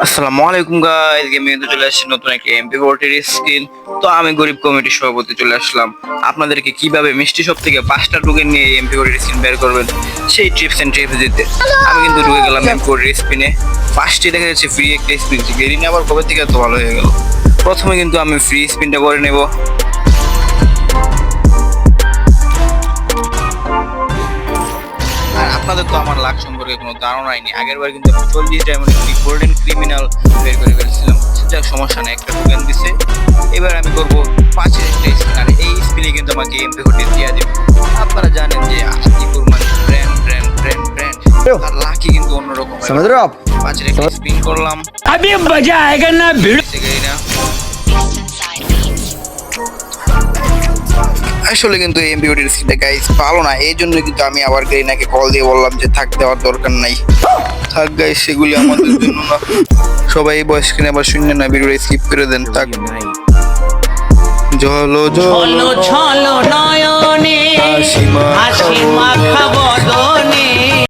আসসালামু আলাইকুম guys, gaming এ চলে আসছে নতুন একটা MP40 স্কিন। তো আমি গরিব কমিটির সভাপতি চলে আসলাম আপনাদেরকে কিভাবে মিষ্টি শপ থেকে 5টা টোকেন নিয়ে MP40 স্কিন বের করবেন সেই টিপস এন্ড ট্রিক্স দিতে। আমি কিন্তু ঢুকে গেলাম MP40 স্পিনে। ফার্স্টে দেখা যাচ্ছে ফ্রি একটা স্পিন, গেরিনি আবার কবে থেকে এত ভালো হয়ে গেল। প্রথমে কিন্তু আমি ফ্রি স্পিনটা করে নেব। আর আপনাদের তো আমার লাখ সম্পর্কে কোনো ধারণাই নেই। আগের বার কিন্তু আমি 40 ডায়মন্ড গোল্ডেন ক্রিমিনাল বের করে ফেলছিলাম। যাক সমস্যা নেই, একটা টোকেন দিছে। এবার আমি করবো 5 একটা স্পিন, আর এই স্পিনে কিন্তু আমাকে MP40 দিয়ে দেবে। আপনারা জানেন যে আতিকুর মানে ব্র্যান্ড আর লাকি কিন্তু অন্যরকম। 5 একটা স্পিন করলাম। अभी मजा आएगा ना भिड़। আসলে কিন্তু MP40 স্কিনটা গাইস ভালো না, এই জন্য কিন্তু আমি আবার গেরিনাকে কল দিয়ে বললাম যে থাক, দেওয়ার দরকার নাই, থাক গাইস, সেগুলি আমাদের জন্য না। সবাই এই বয়স কিনে আবার শূন্য না, ভিডিওটা স্কিপ করে দেন। থাক, জলো ছলো ছলো নয়নে হাসি মাখাবো